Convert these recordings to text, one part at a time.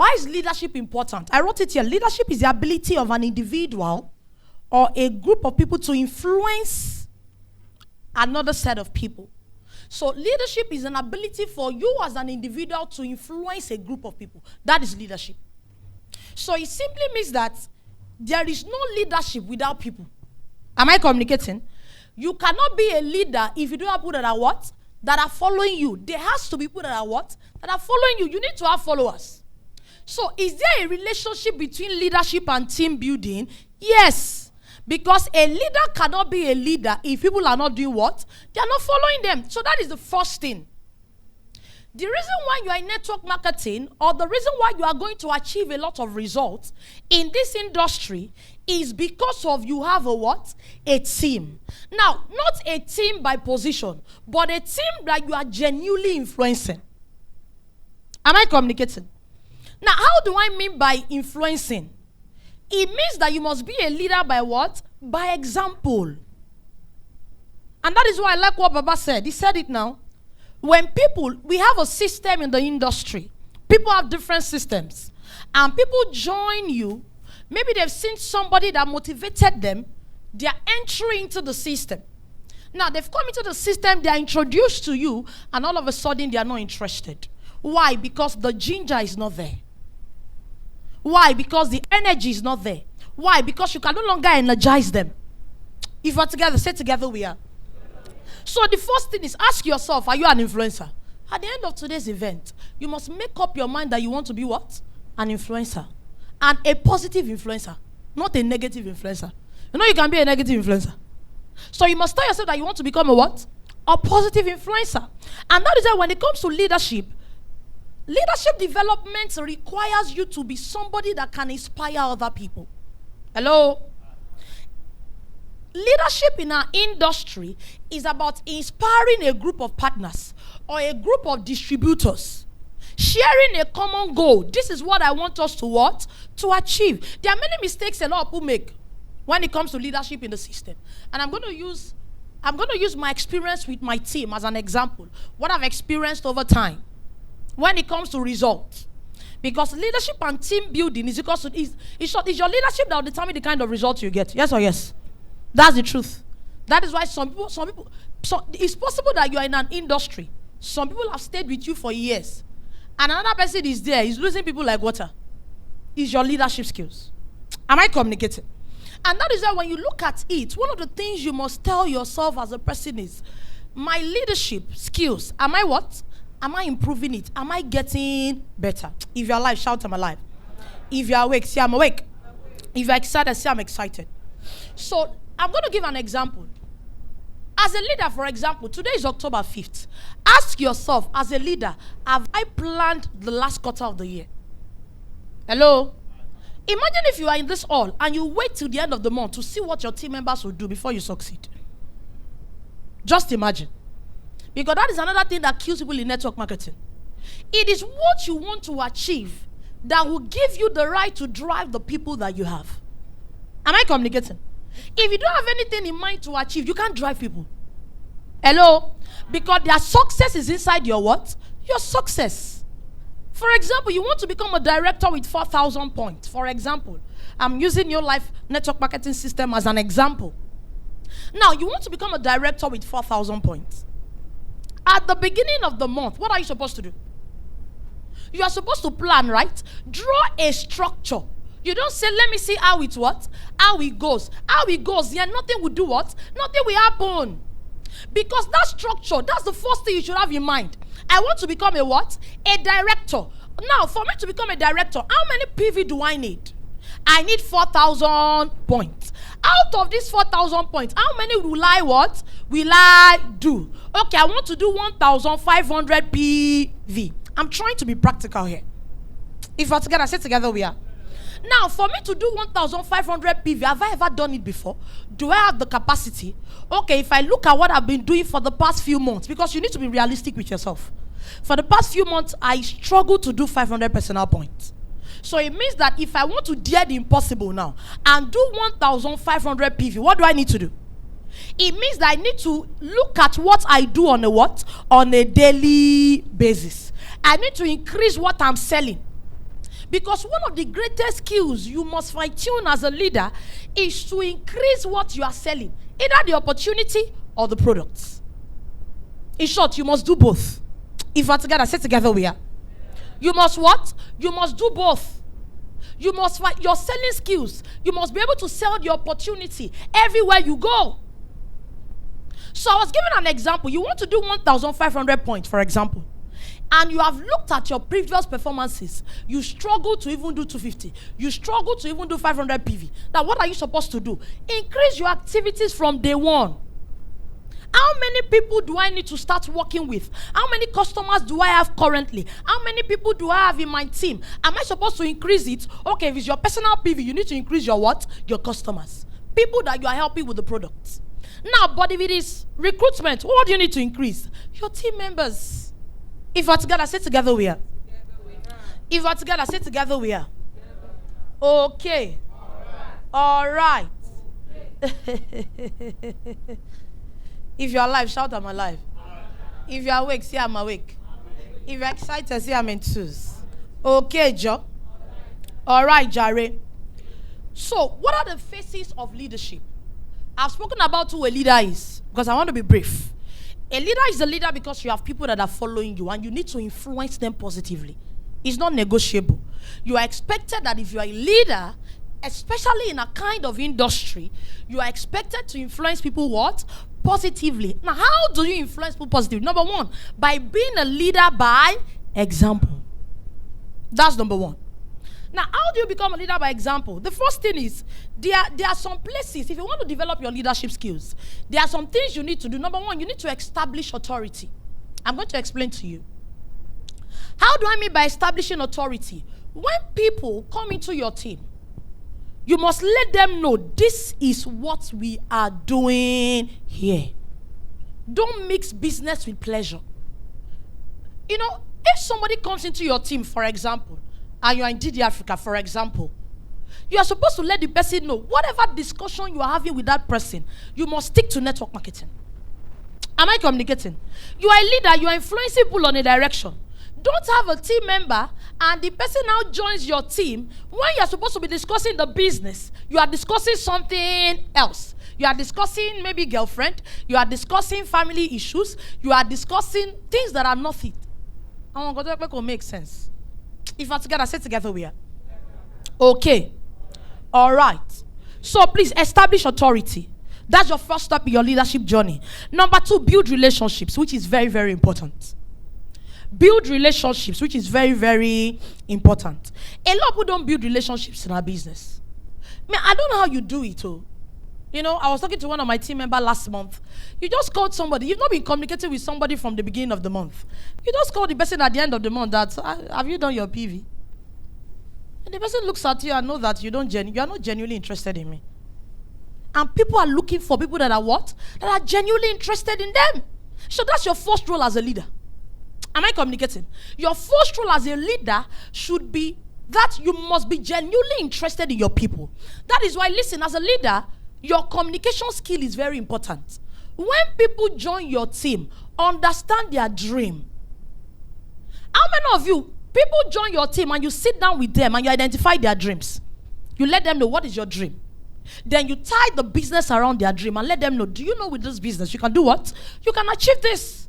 Why is leadership important? I wrote it here. Leadership is the ability of an individual or a group of people to influence another set of people. So leadership is an ability for you as an individual to influence a group of people. That is leadership. So it simply means that there is no leadership without people. Am I communicating? You cannot be a leader if you don't have people that are what? That are following you. There has to be people that are what? That are following you. You need to have followers. So is there a relationship between leadership and team building? Yes. Because a leader cannot be a leader if people are not doing what? They are not following them. So that is the first thing. The reason why you are in network marketing, or the reason why you are going to achieve a lot of results in this industry, is because of you have a what? A team. Now, not a team by position, but a team that you are genuinely influencing. Am I communicating? Now, how do I mean by influencing? It means that you must be a leader by what? By example. And that is why I like what Baba said. He said it now. When people, we have a system in the industry. People have different systems. And people join you. Maybe they've seen somebody that motivated them. They are entering into the system. Now, they've come into the system, they are introduced to you, and all of a sudden, they are not interested. Why? Because the ginger is not there. Why? Because the energy is not there. Why? Because you can no longer energize them. If we're together, say together we are. So the first thing is, ask yourself, are you an influencer? At the end of today's event, you must make up your mind that you want to be what? An influencer. And a positive influencer, not a negative influencer. You know you can be a negative influencer. So you must tell yourself that you want to become a what? A positive influencer. And that is why when it comes to leadership development requires you to be somebody that can inspire other people. Hello? Leadership in our industry is about inspiring a group of partners or a group of distributors, sharing a common goal. This is what I want us to what? To achieve. There are many mistakes a lot of people make when it comes to leadership in the system. And I'm going to use my experience with my team as an example. What I've experienced over time when it comes to results. Because leadership and team building is equal to is your leadership that will determine the kind of results you get. Yes or yes? That's the truth. That is why some people, it's possible that you are in an industry. Some people have stayed with you for years. And another person is there, he's losing people like water. It's your leadership skills. Am I communicating? And that is why when you look at it, one of the things you must tell yourself as a person is, my leadership skills, am I what? Am I improving it? Am I getting better? If you're alive, shout I'm alive. If you're awake, say I'm awake. If you're excited, say I'm excited. So, I'm going to give an example. As a leader, for example, today is October 5th. Ask yourself, as a leader, have I planned the last quarter of the year? Hello? Imagine if you are in this hall and you wait till the end of the month to see what your team members will do before you succeed. Just imagine. Because that is another thing that kills people in network marketing. It is what you want to achieve that will give you the right to drive the people that you have. Am I communicating? If you don't have anything in mind to achieve, you can't drive people. Hello? Because their success is inside your what? Your success. For example, you want to become a director with 4,000 points. For example, I'm using your life network marketing system as an example. Now, you want to become a director with 4,000 points. At the beginning of the month, what are you supposed to do? You are supposed to plan, right? Draw a structure. You don't say, let me see how it what? How it goes. How it goes, yeah, nothing will do what? Nothing will happen. Because that structure, that's the first thing you should have in mind. I want to become a what? A director. Now, for me to become a director, how many PV do I need? I need 4,000 points. Out of these 4,000 points, how many will I what? Will I do? Okay, I want to do 1,500 PV. I'm trying to be practical here. If we're together, say together we are. Now, for me to do 1,500 PV, have I ever done it before? Do I have the capacity? Okay, if I look at what I've been doing for the past few months, because you need to be realistic with yourself. For the past few months, I struggled to do 500 personal points. So it means that if I want to dare the impossible now and do 1,500 PV, what do I need to do? It means that I need to look at what I do on a what? On a daily basis. I need to increase what I'm selling. Because one of the greatest skills you must fine-tune as a leader is to increase what you are selling, either the opportunity or the products. In short, you must do both. If we're together, say together we are. You must what? You must do both. You must find your selling skills. You must be able to sell the opportunity everywhere you go. So I was giving an example. You want to do 1,500 points, for example, and you have looked at your previous performances. You struggle to even do 250. You struggle to even do 500 PV. Now, what are you supposed to do? Increase your activities from day one. How many people do I need to start working with? How many customers do I have currently? How many people do I have in my team? Am I supposed to increase it? Okay, if it's your personal PV, you need to increase your what? Your customers. People that you are helping with the products. Now, but if it is recruitment, what do you need to increase? Your team members. If we're together, say together we are. If we're together, say together we are. Okay. All right. If you're alive, shout I'm alive. If you're awake, say I'm awake. If you're excited, say I'm enthused. Okay, Joe. All right, Jare. So, what are the phases of leadership? I've spoken about who a leader is because I want to be brief. A leader is a leader because you have people that are following you and you need to influence them positively. It's not negotiable. You are expected that if you are a leader, especially in a kind of industry, you are expected to influence people what? Positively. Now, how do you influence people positively? Number one, by being a leader by example. That's number one. Now, how do you become a leader by example? The first thing is, there are some places, if you want to develop your leadership skills, there are some things you need to do. Number one, you need to establish authority. I'm going to explain to you. How do I mean by establishing authority? When people come into your team, you must let them know this is what we are doing here. Don't mix business with pleasure. You know, if somebody comes into your team, for example, and you are in DDAfrica, for example, you are supposed to let the person know whatever discussion you are having with that person, you must stick to network marketing. Am I communicating? You are a leader, you are influencing people on a direction. Don't have a team member and the person now joins your team when you are supposed to be discussing the business. You are discussing something else. You are discussing maybe girlfriend. You are discussing family issues. You are discussing things that are nothing. I want to make make sense. If we're together, say together we are. Okay. All right. So please establish authority. That's your first step in your leadership journey. Number two, build relationships, which is very, very important. Build relationships, which is very, very important. A lot of people don't build relationships in our business. I don't know how you do it. You know, I was talking to one of my team members last month. You just called somebody. You've not been communicating with somebody from the beginning of the month. You just call the person at the end of the month that, have you done your PV? And the person looks at you and knows that you are not genuinely interested in me. And people are looking for people that are what? That are genuinely interested in them. So that's your first role as a leader. Am I communicating? Your first role as a leader should be that you must be genuinely interested in your people. That is why, listen, as a leader, your communication skill is very important. When people join your team, understand their dream. How many of you, people join your team and you sit down with them and you identify their dreams? You let them know what is your dream. Then you tie the business around their dream and let them know, do you know with this business you can do what? You can achieve this.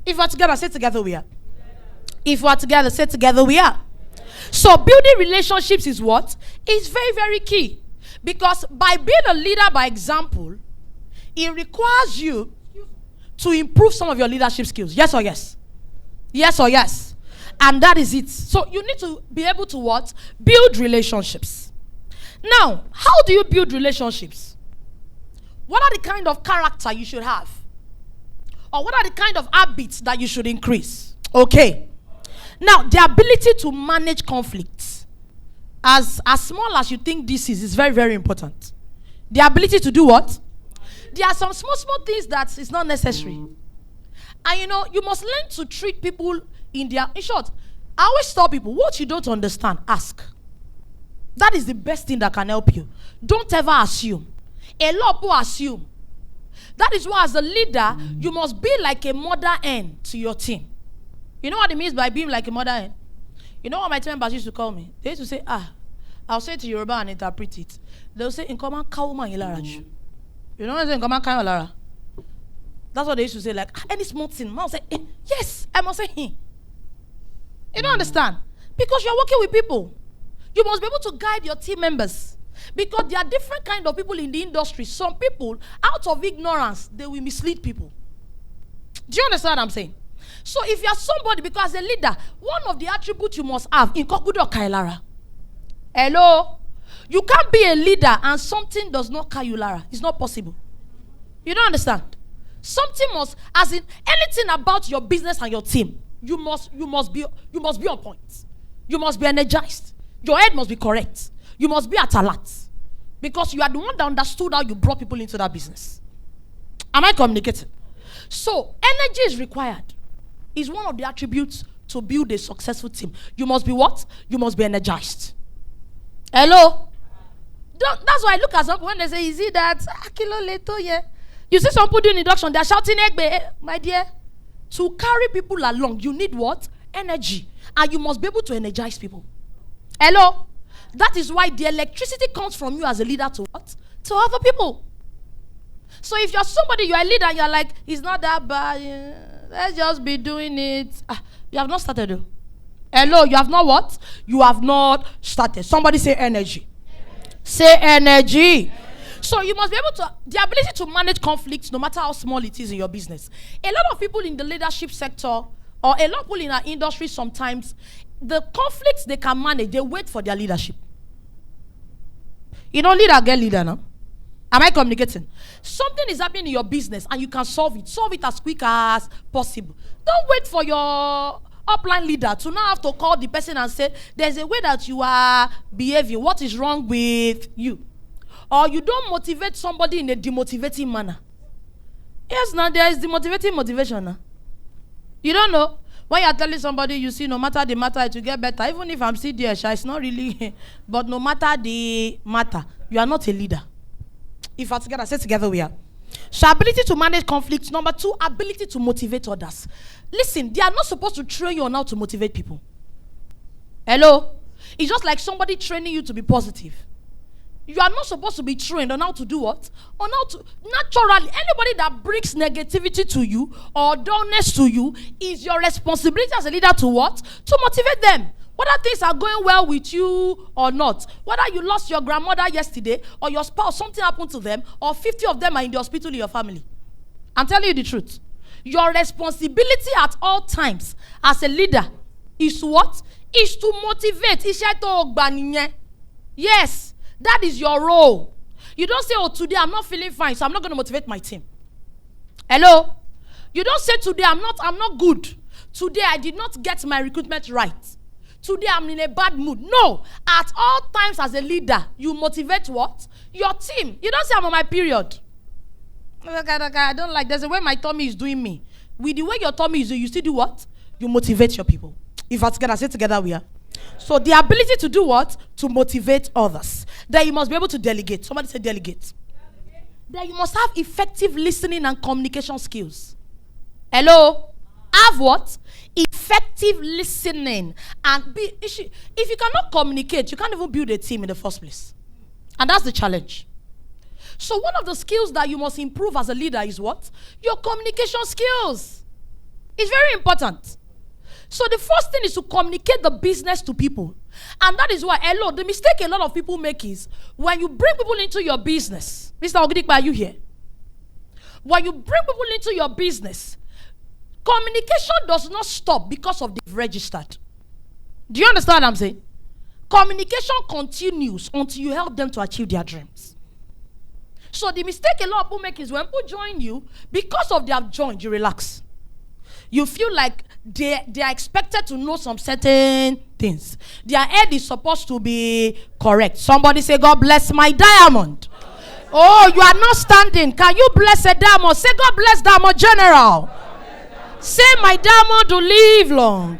If we're together, say together we are. If we're together, say together we are. So building relationships is what? It's very, very key. Because by being a leader by example, it requires you to improve some of your leadership skills. Yes or yes? Yes or yes? And that is it. So you need to be able to what? Build relationships. Now, how do you build relationships? What are the kind of character you should have? Or what are the kind of habits that you should increase? Okay. Now, the ability to manage conflicts. As small as you think this is very, very important. The ability to do what? There are some small things that is not necessary. And you know, you must learn to treat people in short, I always tell people, what you don't understand, ask. That is the best thing that can help you. Don't ever assume. A lot of people assume. That is why as a leader, you must be like a mother hen to your team. You know what it means by being like a mother hen? You know what my team members used to call me? They used to say, I'll say it to Yoruba and interpret it. They'll say, in common, Kauma Ilaraju. You know what I'm saying? In common, Kauma Lara. That's what they used to say, like, any small thing. I'll say, yes, I must say, him. You don't understand? Because you're working with people. You must be able to guide your team members. Because there are different kind of people in the industry. Some people, out of ignorance, they will mislead people. Do you understand what I'm saying? So if you're somebody, because as a leader, one of the attributes you must have in Kokudo Kailara. Hello? You can't be a leader and something does not Kailara. It's not possible. You don't understand? Something must, as in anything about your business and your team, you must be on point. You must be energized. Your head must be correct. You must be at alert. Because you are the one that understood how you brought people into that business. Am I communicating? So, energy is required. It's one of the attributes to build a successful team. You must be what? You must be energized. Hello? That's why I look at some people when they say, is it that? Kilo leto, yeah. You see some people doing induction, they're shouting, my dear. To carry people along, you need what? Energy. And you must be able to energize people. Hello? That is why the electricity comes from you as a leader to what? To other people. So if you're somebody, you're a leader, and you're like, it's not that bad. Yeah, let's just be doing it. You have not started though. Hello, you have not what? You have not started. Somebody say energy. Say energy. So you must be able to, the ability to manage conflicts no matter how small it is in your business. A lot of people in the leadership sector or a lot of people in our industry sometimes, the conflicts they can manage, they wait for their leadership. You don't leader get leader now. Am I communicating? Something is happening in your business and you can solve it. Solve it as quick as possible. Don't wait for your upline leader to now have to call the person and say, there's a way that you are behaving. What is wrong with you? Or you don't motivate somebody in a demotivating manner. Yes, now there is demotivating motivation now. You don't know. When you're telling somebody, you see, no matter the matter, it will get better. Even if I'm still there, it's not really. But no matter the matter, you are not a leader. If we're together, say together we are. So ability to manage conflicts. Number 2, ability to motivate others. Listen, they are not supposed to train you on how to motivate people. Hello? It's just like somebody training you to be positive. You are not supposed to be trained on how to do what? On how to, naturally, anybody that brings negativity to you or dullness to you, is your responsibility as a leader to what? To motivate them. Whether things are going well with you or not. Whether you lost your grandmother yesterday or your spouse, something happened to them, or 50 of them are in the hospital in your family. I'm telling you the truth. Your responsibility at all times as a leader is what? Is to motivate. Yes. That is your role. You don't say, oh, today I'm not feeling fine, so I'm not going to motivate my team. Hello? You don't say, today I'm not good. Today I did not get my recruitment right. Today I'm in a bad mood. No. At all times as a leader, you motivate what? Your team. You don't say, I'm on my period. I don't like, there's a way my tummy is doing me. With the way your tummy is doing, you still do what? You motivate your people. If we're together, say together we are. So the ability to do what? To motivate others. Then you must be able to delegate. Somebody say delegate. Then you must have effective listening and communication skills. Hello? Have what? Effective listening. And if you cannot communicate, you can't even build a team in the first place. And that's the challenge. So one of the skills that you must improve as a leader is what? Your communication skills. It's very important. So the first thing is to communicate the business to people. And that is why, hello, the mistake a lot of people make is when you bring people into your business. Mr. Ogidikpa, are you here? When you bring people into your business, communication does not stop because of they've registered. Do you understand what I'm saying? Communication continues until you help them to achieve their dreams. So the mistake a lot of people make is when people join you, because of they have joined, you relax. You feel like they are expected to know some certain things. Their head is supposed to be correct. Somebody say, God bless my diamond. Oh, you are not standing. Can you bless a diamond? Say, God bless diamond general. Say, my diamond will live long.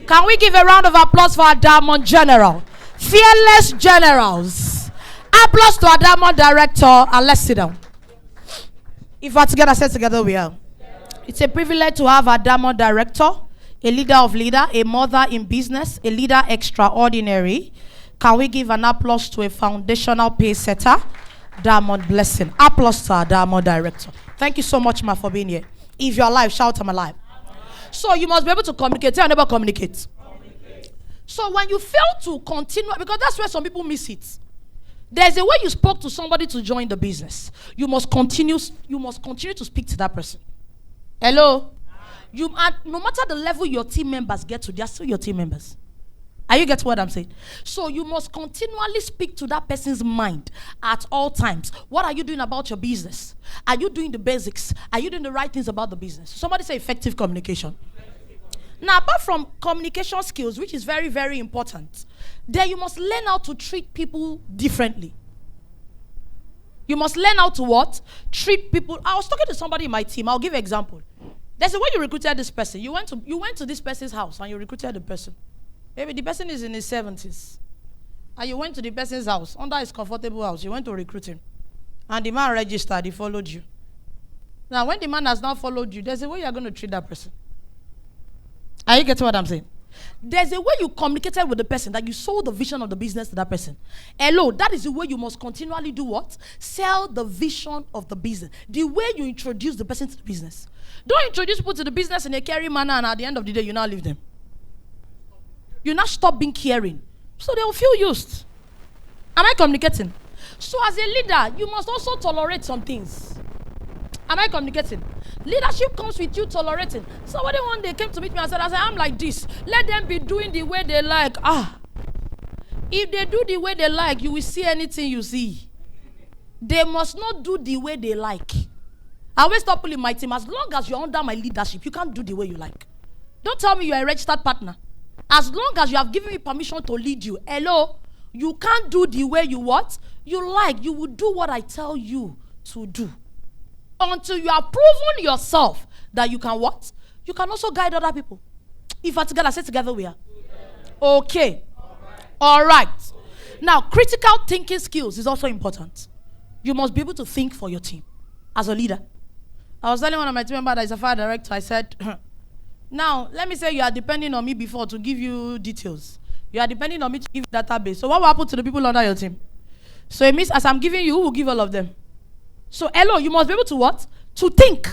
Can we give a round of applause for our diamond general? Fearless generals. Applause to our diamond director. And let's sit down. If we're together, say together we are. It's a privilege to have a diamond director A leader of leader, a mother in business, a leader extraordinary. Can we give an applause to a foundational pace setter? Diamond blessing. Applause to our Diamond director. Thank you so much, ma, for being here. If you're alive, shout I'm alive. So you must be able to communicate. Tell your neighbor, communicate. So when you fail to continue, because that's where some people miss it. There's a way you spoke to somebody to join the business. You must continue to speak to that person. Hello? No matter the level your team members get to, they're still your team members. Are you getting what I'm saying? So you must continually speak to that person's mind at all times. What are you doing about your business? Are you doing the basics? Are you doing the right things about the business? Somebody say effective communication. Now, apart from communication skills, which is very, very important, then you must learn how to treat people differently. You must learn how to what? Treat people. I was talking to somebody in my team. I'll give you an example. There's a way you recruited this person. You went to this person's house and you recruited the person. Maybe the person is in his 70s. And you went to the person's house, under his comfortable house. You went to recruit him. And the man registered, he followed you. Now, when the man has now followed you, there's a way you're going to treat that person. Are you getting what I'm saying? There's a way you communicated with the person, that you sold the vision of the business to that person. Hello, that is the way you must continually do what? Sell the vision of the business. The way you introduce the person to the business. Don't introduce people to the business in a caring manner and at the end of the day, you now leave them. You now stop being caring. So they will feel used. Am I communicating? So as a leader, you must also tolerate some things. Am I communicating? Leadership comes with you tolerating. Somebody one day came to meet me and said, I'm like this. Let them be doing the way they like. If they do the way they like, you will see anything you see. They must not do the way they like. I always stop pulling my team. As long as you're under my leadership, you can't do the way you like. Don't tell me you're a registered partner. As long as you have given me permission to lead you, hello, you can't do the way you what? You like. You will do what I tell you to do. Until you have proven yourself that you can what? You can also guide other people. If we're together, say together we are. Okay. All right. Now, critical thinking skills is also important. You must be able to think for your team as a leader. I was telling one of my team members that is a fire director, I said, now, let me say you are depending on me before to give you details. You are depending on me to give you database. So what will happen to the people under your team? So it means as I'm giving you, who will give all of them? So, hello, you must be able to what? To think.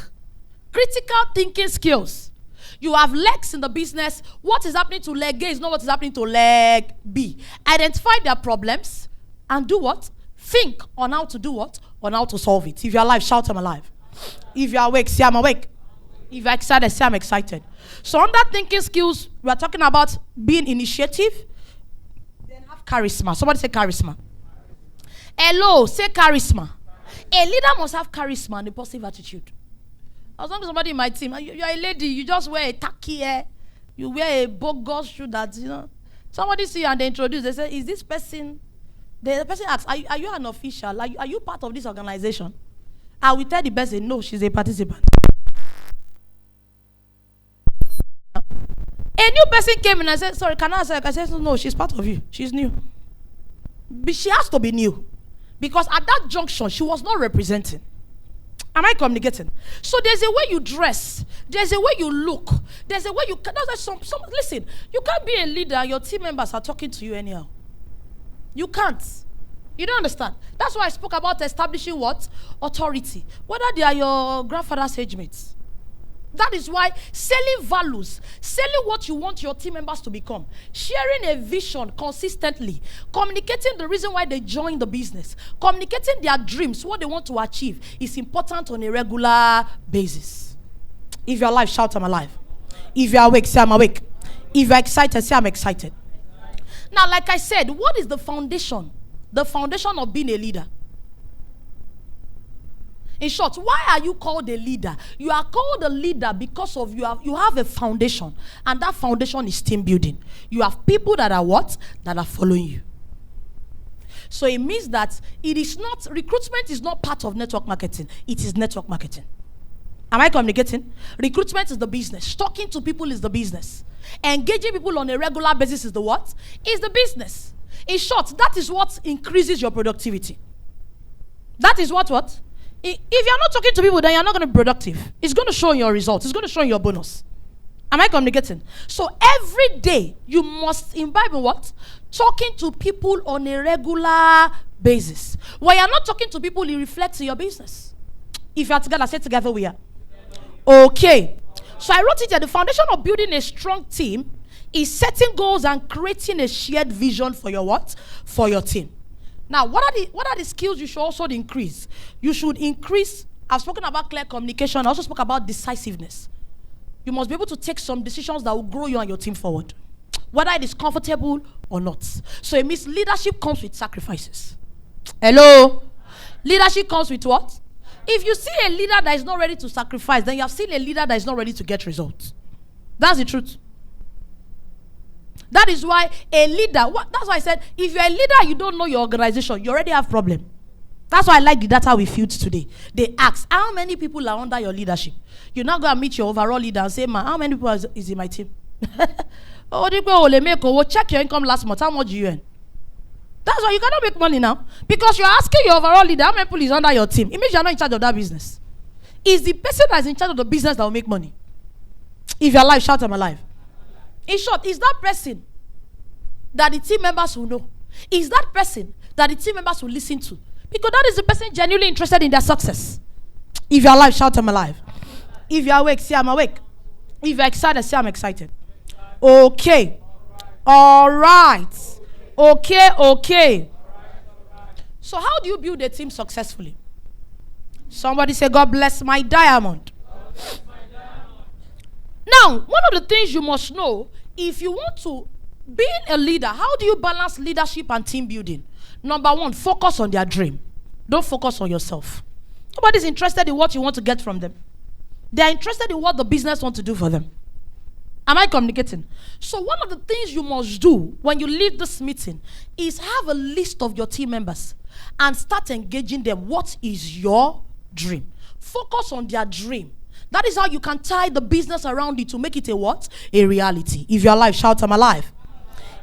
Critical thinking skills. You have legs in the business. What is happening to leg A is not what is happening to leg B. Identify their problems and do what? Think on how to do what? On how to solve it. If you're alive, shout I'm alive. If you're awake, say I'm awake. If you're excited, say I'm excited. So under thinking skills, we are talking about being initiative. Then have charisma. Somebody say charisma. Hello, say charisma. A leader must have charisma and a positive attitude. I was talking to somebody in my team. You're a lady. You just wear a tacky hair. You wear a bogus shoe that, Somebody see you and they introduce. They say, is this person... The person asks, are you an official? Are you part of this organization? I will tell the person, no, she's a participant. A new person came in and said, sorry, can I ask her? I said, no, she's part of you. She's new. But she has to be new. Because at that junction, she was not representing. Am I communicating? So there's a way you dress. There's a way you look. There's a way you... Listen, you can't be a leader and your team members are talking to you anyhow. You can't. You don't understand. That's why I spoke about establishing what? Authority. Whether they are your grandfather's age mates. That is why selling values, selling what you want your team members to become, sharing a vision consistently, communicating the reason why they join the business, communicating their dreams, what they want to achieve is important on a regular basis. If you're alive, shout I'm alive. If you're awake, say I'm awake. If you're excited, say I'm excited. Now, like I said, what is the foundation? The foundation of being a leader. In short, why are you called a leader? You are called a leader because of you have a foundation. And that foundation is team building. You have people that are what? That are following you. So it means that recruitment is not part of network marketing. It is network marketing. Am I communicating? Recruitment is the business. Talking to people is the business. Engaging people on a regular basis is the what? Is the business. In short, that is what increases your productivity. That is what? If you're not talking to people, then you're not going to be productive. It's going to show in your results. It's going to show in your bonus. Am I communicating? So every day you must imbibe in what? Talking to people on a regular basis. When you're not talking to people, it reflects in your business. If you are together, say together we are. Okay. So I wrote it here. The foundation of building a strong team is setting goals and creating a shared vision for your what? For your team. Now, what are the skills you should also increase? You should increase. I've spoken about clear communication. I also spoke about decisiveness. You must be able to take some decisions that will grow you and your team forward, whether it is comfortable or not. So it means leadership comes with sacrifices. Hello? Leadership comes with what? If you see a leader that is not ready to sacrifice, then you have seen a leader that is not ready to get results. That's the truth. That is why a leader, that's why I said, if you're a leader and you don't know your organization, you already have a problem. That's why I like the data we filled today. They ask, how many people are under your leadership? You now go and meet your overall leader and say, man, how many people is in my team? Check your income last month. How much do you earn? That's why you cannot make money now. Because you're asking your overall leader how many people is under your team. It means you're not in charge of that business. It's the person that is in charge of the business that will make money. If you're alive, shout I'm alive. In short, it's that person that the team members will know. It's that person that the team members will listen to. Because that is the person genuinely interested in their success. If you're alive, shout I'm alive. If you're awake, say I'm awake. If you're excited, say I'm excited. Okay. All right. Okay. So how do you build a team successfully? Somebody say, God bless my diamond. Now, one of the things you must know, if you want to be a leader, how do you balance leadership and team building? Number one, focus on their dream. Don't focus on yourself. Nobody's interested in what you want to get from them. They are interested in what the business wants to do for them. Am I communicating? So one of the things you must do when you leave this meeting is have a list of your team members and start engaging them. What is your dream? Focus on their dream. That is how you can tie the business around it to make it a what? A reality. If you're alive, shout I'm alive.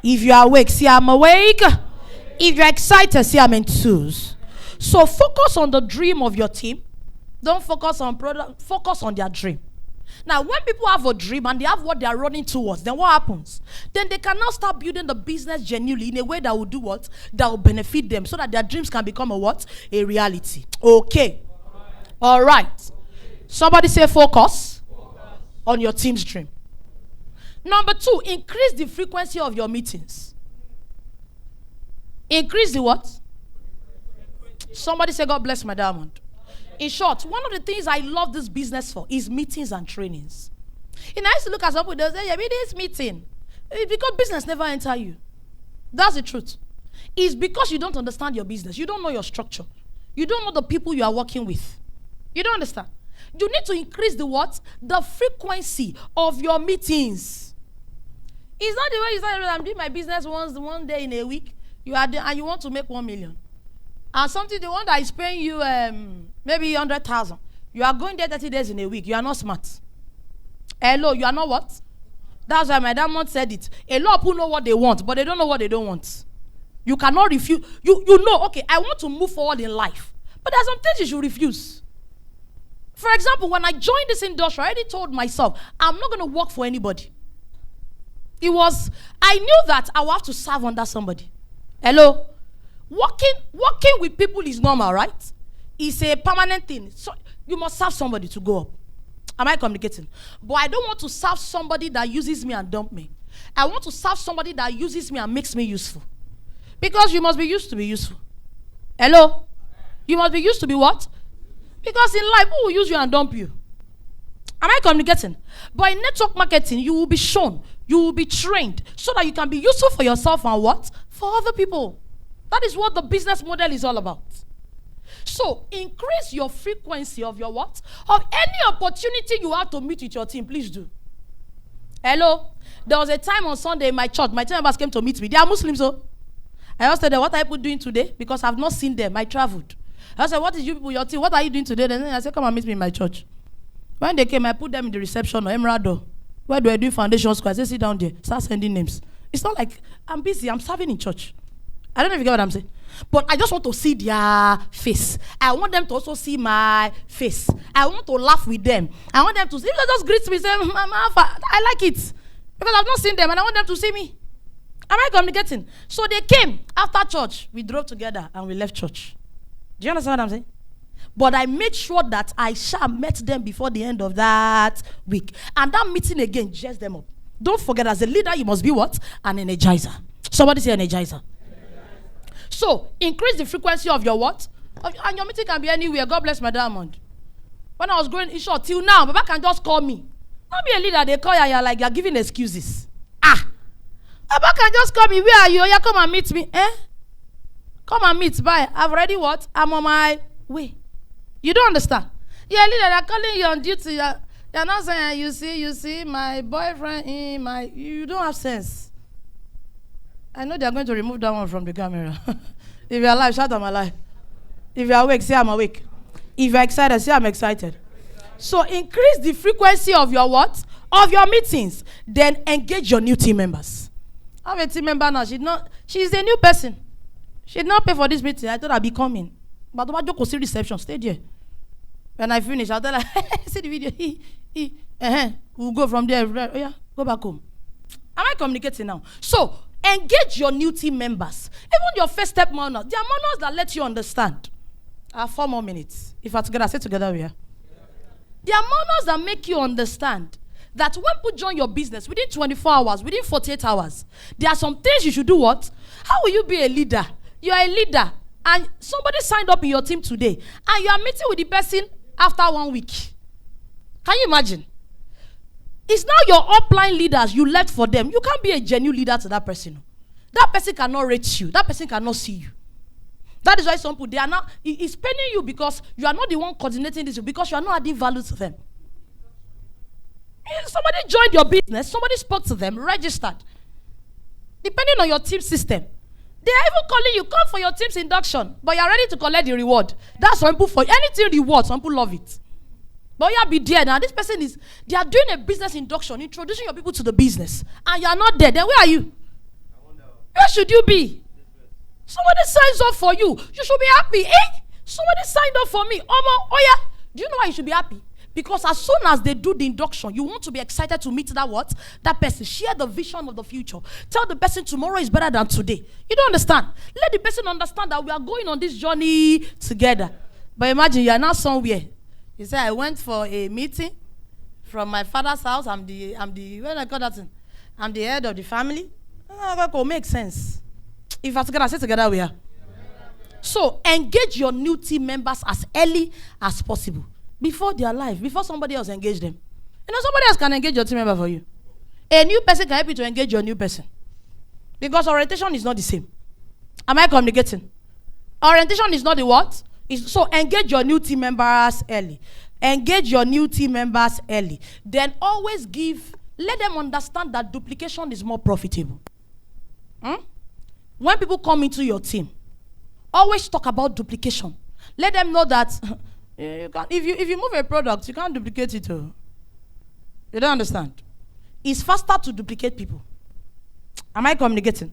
If you're awake, say I'm awake. If you're excited, say I'm enthused. So focus on the dream of your team. Don't focus on product. Focus on their dream. Now, when people have a dream and they have what they are running towards, then what happens? Then they can now start building the business genuinely in a way that will do what? That will benefit them so that their dreams can become a what? A reality. Okay. All right. Somebody say focus on your team's dream. Number two, increase the frequency of your meetings. Increase the what? Somebody say, God bless my diamond. In short, one of the things I love this business for is meetings and trainings. And I used to look at some people, they say, yeah, this meeting. It's because business never enter you. That's the truth. It's because you don't understand your business. You don't know your structure. You don't know the people you are working with. You don't understand. You need to increase the what? The frequency of your meetings. It's not the way you say, I'm doing my business one day in a week. You are there and you want to make 1 million. And something, the one that is paying you maybe 100,000. You are going there 30 days in a week. You are not smart. Hello, you are not what? That's why my diamond said it. A lot of people know what they want, but they don't know what they don't want. You cannot refuse. You know, okay, I want to move forward in life. But there are some things you should refuse. For example, when I joined this industry, I already told myself, I'm not going to work for anybody. I knew that I will have to serve under somebody. Hello? Working with people is normal, right? It's a permanent thing. So you must serve somebody to go up. Am I communicating? But I don't want to serve somebody that uses me and dump me. I want to serve somebody that uses me and makes me useful. Because you must be used to be useful. Hello? You must be used to be what? Because in life, who will use you and dump you? Am I communicating? But in network marketing, you will be shown, you will be trained, so that you can be useful for yourself and what? For other people. That is what the business model is all about. So, increase your frequency of your what? Of any opportunity you have to meet with your team, please do. Hello? There was a time on Sunday in my church, my team members came to meet me. They are Muslims, so I asked them, what are you doing today? Because I've not seen them. I traveled. I said, what is you people, your team? What are you doing today? Then I said, come and meet me in my church. When they came, I put them in the reception or Emerald. Where do I do foundation school? I said, sit down there. Start sending names. It's not like I'm busy. I'm serving in church. I don't know if you get what I'm saying. But I just want to see their face. I want them to also see my face. I want to laugh with them. I want them to see. If they just greet me, say, Mama, I like it. Because I've not seen them and I want them to see me. Am I communicating? So they came after church. We drove together and we left church. Do you understand what I'm saying? But I made sure that I met them before the end of that week. And that meeting again jazzed them up. Don't forget, as a leader, you must be what? An energizer. Somebody say energizer. So, increase the frequency of your what? And your meeting can be anywhere. God bless my diamond. When I was growing in short, till now, Baba can just call me. Not be a leader, they call you and you're like, you're giving excuses. Baba can just call me. Where are you? Yeah, come and meet me. Come and meet. Bye. I've already what? I'm on my way. You don't understand? Yeah, leader, they're calling you on duty. You're not saying, you see, my boyfriend, you don't have sense. I know they're going to remove that one from the camera. If you're alive, shout I'm alive. If you're awake, say I'm awake. If you're excited, say I'm excited. So increase the frequency of your what? Of your meetings. Then engage your new team members. I have a team member now. She's a new person. She did not pay for this meeting. I thought I'd be coming. But I just see reception. Stay there. When I finish, I'll tell her, see the video. We'll go from there. Oh, yeah, go back home. Am I communicating now? So engage your new team members. Even your first step manners. There are manners that let you understand. 4 more minutes. If we're together, say together we are. There are manners that make you understand that when people join your business within 24 hours, within 48 hours, there are some things you should do what? How will you be a leader? You are a leader and somebody signed up in your team today and you are meeting with the person after 1 week. Can you imagine? It's now your upline leaders you left for them. You can't be a genuine leader to that person. That person cannot rate you. That person cannot see you. That is why some people, they are not, it's paining you because you are not the one coordinating this, because you are not adding value to them. Somebody joined your business, somebody spoke to them, registered. Depending on your team system. They are even calling you, come for your team's induction, but you are ready to collect the reward. That's some people, for anything reward, some people love it. But you be there now. This person they are doing a business induction, introducing your people to the business, and you are not there. Then where are you? Where should you be? Somebody signs up for you. You should be happy. Somebody signed up for me. Oh yeah. Do you know why you should be happy? Because as soon as they do the induction, you want to be excited to meet that person. Share the vision of the future. Tell the person tomorrow is better than today. You don't understand. Let the person understand that we are going on this journey together. But imagine you are now somewhere. You say, I went for a meeting from my father's house. I'm the what I call that thing? I'm the head of the family. That will make sense. If I together, say together we are. So engage your new team members as early as possible. Before their life, before somebody else engage them. You know, somebody else can engage your team member for you. A new person can help you to engage your new person. Because orientation is not the same. Am I communicating? Orientation is not the what? So engage your new team members early. Engage your new team members early. Then always let them understand that duplication is more profitable. When people come into your team, always talk about duplication. Let them know that you can, if you move a product, you can't duplicate it. You don't understand. It's faster to duplicate people. Am I communicating?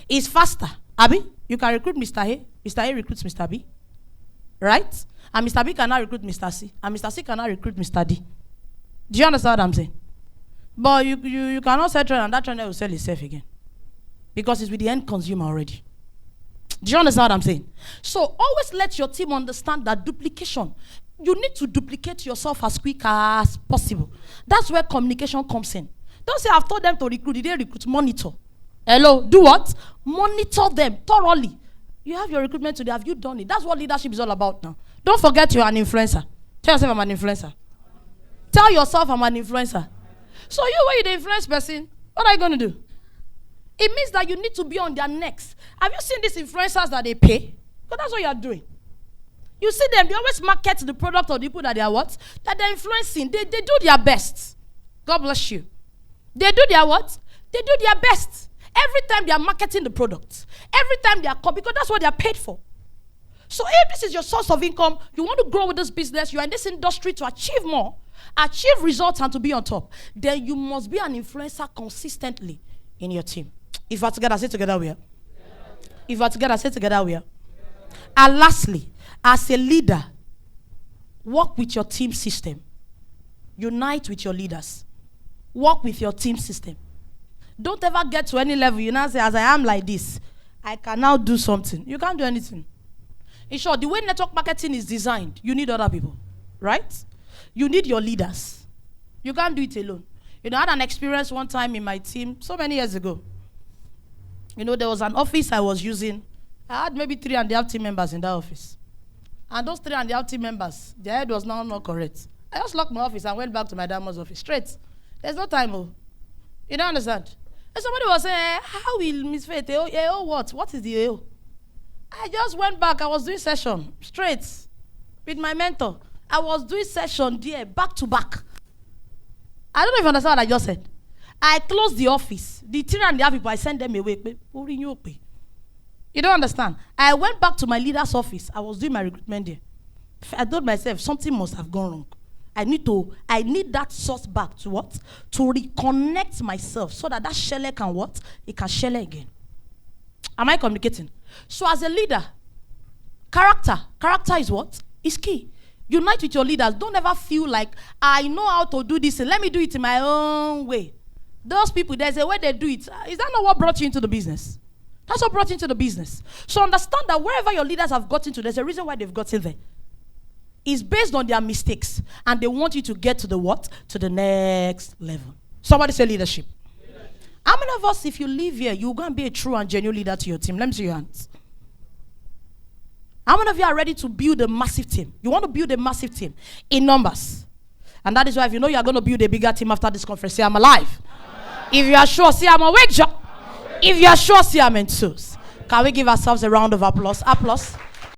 It's faster. Abi, you can recruit Mr. A. Mr. A recruits Mr. B. Right? And Mr. B cannot recruit Mr. C. And Mr. C cannot recruit Mr. D. Do you understand what I'm saying? But you cannot sell trend and that trend will sell itself again. Because it's with the end consumer already. Do you understand what I'm saying? So always let your team understand that duplication, you need to duplicate yourself as quick as possible. That's where communication comes in. Don't say, I've told them to recruit. Did they recruit? Monitor. Hello, do what? Monitor them thoroughly. You have your recruitment today. Have you done it? That's what leadership is all about now. Don't forget you're an influencer. Tell yourself I'm an influencer. Tell yourself I'm an influencer. So you, when you're the influence person, what are you going to do? It means that you need to be on their necks. Have you seen these influencers that they pay? Because that's what you are doing. You see them, they always market the product or the people that they are what? That they're influencing. They do their best. God bless you. They do their what? They do their best. Every time they are marketing the product. Every time they are because that's what they are paid for. So if this is your source of income, you want to grow with this business, you are in this industry to achieve more, achieve results and to be on top, then you must be an influencer consistently in your team. If we're together, say together we are. If you are together, say together we are. And lastly, as a leader, work with your team system. Unite with your leaders. Work with your team system. Don't ever get to any level. You now say, as I am like this, I can now do something. You can't do anything. In short, the way network marketing is designed, you need other people, right? You need your leaders. You can't do it alone. I had an experience one time in my team, so many years ago. There was an office I was using. I had maybe 3.5 team members in that office. And those 3.5 team members, their head was now not correct. I just locked my office and went back to my diamond's office, straight. There's no time, oh. You don't understand? And somebody was saying, how will Miss Faith, what? What is the AO? I just went back. I was doing session, straight, with my mentor. I was doing session there, back to back. I don't know if you understand what I just said. I closed the office. The 3.5 people, I sent them away. You don't understand? I went back to my leader's office. I was doing my recruitment there. I told myself, something must have gone wrong. I need that source back to what? To reconnect myself so that shell can what? It can shell again. Am I communicating? So as a leader, character is what? Is key. Unite with your leaders. Don't ever feel like, I know how to do this, let me do it in my own way. Those people, there's a way they do it. Is that not what brought you into the business? That's what brought you into the business. So understand that wherever your leaders have gotten to, there's a reason why they've gotten there. It's based on their mistakes. And they want you to get to the what? To the next level. Somebody say leadership. How many of us, if you live here, you're going to be a true and genuine leader to your team? Let me see your hands. How many of you are ready to build a massive team? You want to build a massive team in numbers. And that is why if you know you are going to build a bigger team after this conference, say I'm alive. If you are sure, say I'm awake. If you are sure, say I'm enthused. Can we give ourselves a round of applause? Applause.